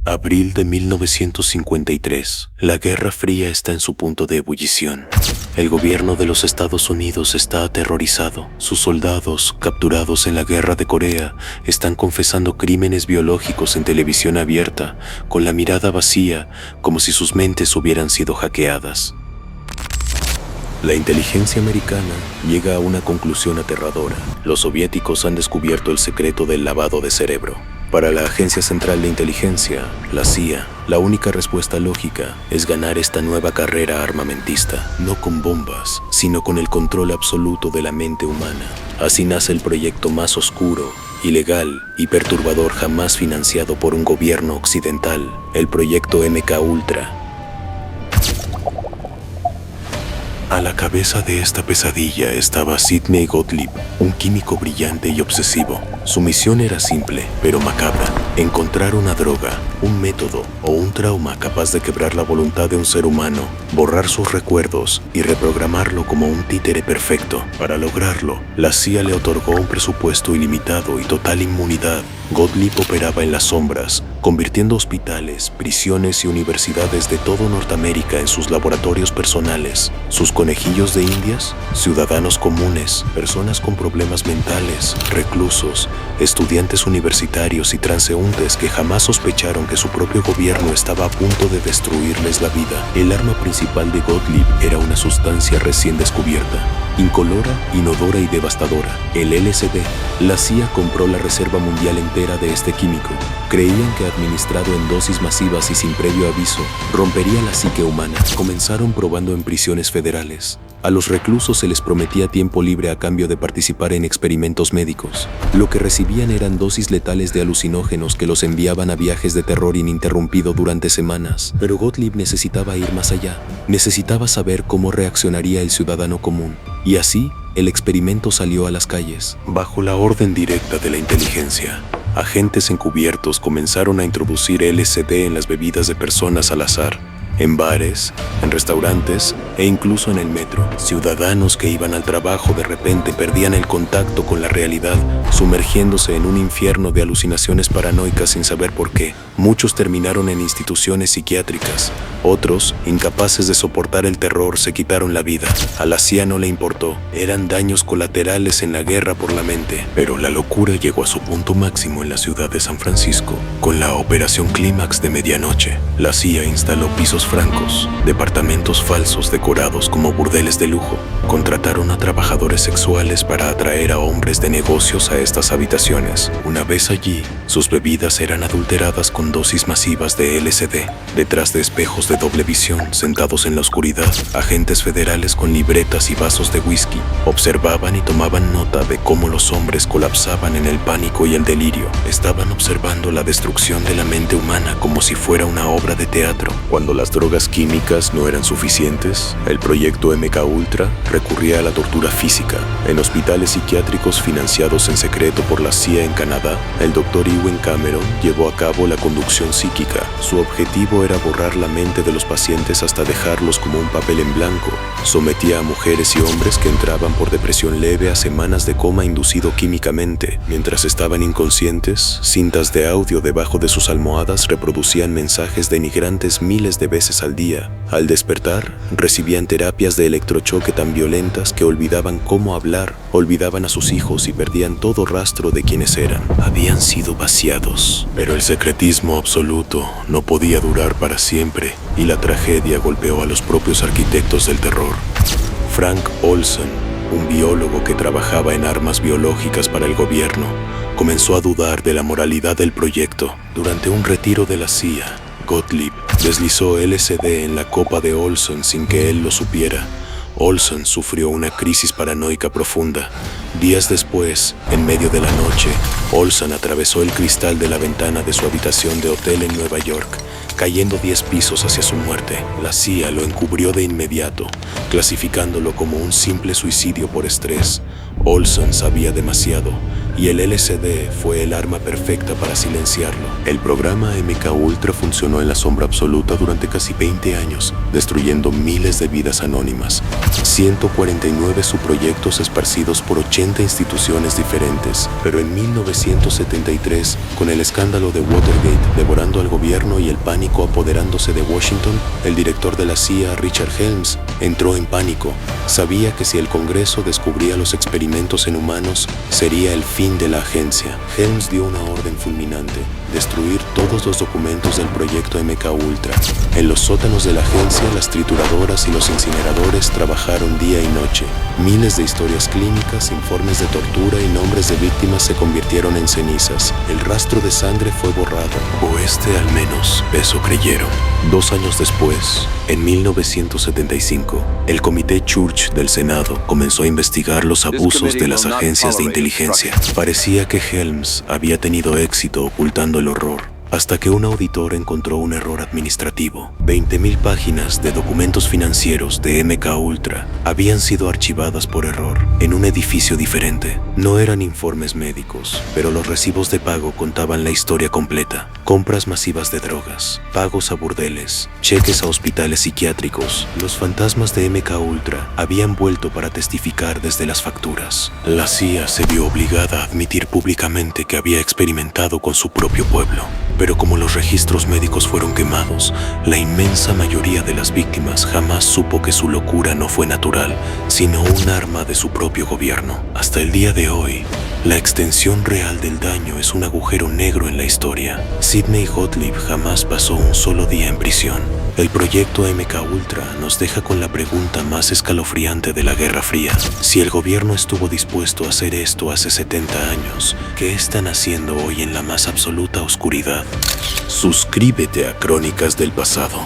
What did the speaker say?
Abril de 1953. La Guerra Fría está en su punto de ebullición. El gobierno de los Estados Unidos está aterrorizado. Sus soldados, capturados en la Guerra de Corea, están confesando crímenes biológicos en televisión abierta, con la mirada vacía, como si sus mentes hubieran sido hackeadas. La inteligencia americana llega a una conclusión aterradora. Los soviéticos han descubierto el secreto del lavado de cerebro. Para la Agencia Central de Inteligencia, la CIA, la única respuesta lógica es ganar esta nueva carrera armamentista, no con bombas, sino con el control absoluto de la mente humana. Así nace el proyecto más oscuro, ilegal y perturbador jamás financiado por un gobierno occidental, el proyecto MK Ultra. A la cabeza de esta pesadilla estaba Sidney Gottlieb, un químico brillante y obsesivo. Su misión era simple, pero macabra: encontrar una droga, un método o un trauma capaz de quebrar la voluntad de un ser humano, borrar sus recuerdos y reprogramarlo como un títere perfecto. Para lograrlo, la CIA le otorgó un presupuesto ilimitado y total inmunidad. Gottlieb operaba en las sombras, convirtiendo hospitales, prisiones y universidades de todo Norteamérica en sus laboratorios personales. Sus conejillos de indias, ciudadanos comunes, personas con problemas mentales, reclusos, estudiantes universitarios y transeúntes que jamás sospecharon que su propio gobierno estaba a punto de destruirles la vida. El arma principal de Gottlieb era una sustancia recién descubierta, incolora, inodora y devastadora: el LSD. La CIA compró la reserva mundial entera de este químico. Creían que administrado en dosis masivas y sin previo aviso, rompería la psique humana. Comenzaron probando en prisiones federales. A los reclusos se les prometía tiempo libre a cambio de participar en experimentos médicos. Lo que recibían eran dosis letales de alucinógenos que los enviaban a viajes de terror ininterrumpido durante semanas. Pero Gottlieb necesitaba ir más allá. Necesitaba saber cómo reaccionaría el ciudadano común. Y así, el experimento salió a las calles. Bajo la orden directa de la inteligencia, agentes encubiertos comenzaron a introducir LSD en las bebidas de personas al azar, en bares, en restaurantes e incluso en el metro. Ciudadanos que iban al trabajo de repente perdían el contacto con la realidad, sumergiéndose en un infierno de alucinaciones paranoicas sin saber por qué. Muchos terminaron en instituciones psiquiátricas. Otros, incapaces de soportar el terror, se quitaron la vida. A la CIA no le importó. Eran daños colaterales en la guerra por la mente. Pero la locura llegó a su punto máximo en la ciudad de San Francisco, con la Operación Clímax de medianoche. La CIA instaló pisos francos, departamentos falsos decorados como burdeles de lujo. Contrataron a trabajadores sexuales para atraer a hombres de negocios a estas habitaciones. Una vez allí, sus bebidas eran adulteradas con dosis masivas de LSD. Detrás de espejos de doble visión, sentados en la oscuridad, agentes federales con libretas y vasos de whisky observaban y tomaban nota de cómo los hombres colapsaban en el pánico y el delirio. Estaban observando la destrucción de la mente humana como si fuera una obra de teatro. Cuando las drogas químicas no eran suficientes, el proyecto MK Ultra recurría a la tortura física. En hospitales psiquiátricos financiados en secreto por la CIA en Canadá, el Dr. Ewen Cameron llevó a cabo la conducción psíquica. Su objetivo era borrar la mente de los pacientes hasta dejarlos como un papel en blanco. Sometía a mujeres y hombres que entraban por depresión leve a semanas de coma inducido químicamente. Mientras estaban inconscientes, cintas de audio debajo de sus almohadas reproducían mensajes denigrantes miles de veces al día. Al despertar, recibían terapias de electrochoque tan violentas que olvidaban cómo hablar, olvidaban a sus hijos y perdían todo rastro de quiénes eran. Habían sido vaciados. Pero el secretismo absoluto no podía durar para siempre, y la tragedia golpeó a los propios arquitectos del terror. Frank Olson, un biólogo que trabajaba en armas biológicas para el gobierno, comenzó a dudar de la moralidad del proyecto. Durante un retiro de la CIA, Gottlieb deslizó LSD en la copa de Olson sin que él lo supiera. Olson sufrió una crisis paranoica profunda. Días después, en medio de la noche, Olson atravesó el cristal de la ventana de su habitación de hotel en Nueva York, cayendo 10 pisos hacia su muerte. La CIA lo encubrió de inmediato, clasificándolo como un simple suicidio por estrés. Olson sabía demasiado y el LSD fue el arma perfecta para silenciarlo. El programa MK Ultra funcionó en la sombra absoluta durante casi 20 años, destruyendo miles de vidas anónimas. 149 subproyectos esparcidos por 80 instituciones diferentes. Pero en 1973, con el escándalo de Watergate devorando al gobierno y el pánico apoderándose de Washington, el director de la CIA, Richard Helms, entró en pánico. Sabía que si el Congreso descubría los experimentos en humanos, sería el fin de la agencia. Helms dio una orden fulminante: destruir todos los documentos del proyecto MK Ultra. En los sótanos de la agencia, las trituradoras y los incineradores trabajaron día y noche. Miles de historias clínicas, informes de tortura y nombres de víctimas se convirtieron en cenizas. El rastro de sangre fue borrado, o al menos eso creyeron. 2 años después, en 1975, el Comité Church del Senado comenzó a investigar los abusos de las agencias de inteligencia. Parecía que Helms había tenido éxito ocultando el horror, hasta que un auditor encontró un error administrativo. 20.000 páginas de documentos financieros de MK Ultra habían sido archivadas por error en un edificio diferente. No eran informes médicos, pero los recibos de pago contaban la historia completa: compras masivas de drogas, pagos a burdeles, cheques a hospitales psiquiátricos. Los fantasmas de MK Ultra habían vuelto para testificar desde las facturas. La CIA se vio obligada a admitir públicamente que había experimentado con su propio pueblo. Pero como los registros médicos fueron quemados, la inmensa mayoría de las víctimas jamás supo que su locura no fue natural, sino un arma de su propio gobierno. Hasta el día de hoy, la extensión real del daño es un agujero negro en la historia. Sidney Gottlieb jamás pasó un solo día en prisión. El proyecto MK Ultra nos deja con la pregunta más escalofriante de la Guerra Fría. Si el gobierno estuvo dispuesto a hacer esto hace 70 años, ¿qué están haciendo hoy en la más absoluta oscuridad? Suscríbete a Crónicas del Pasado.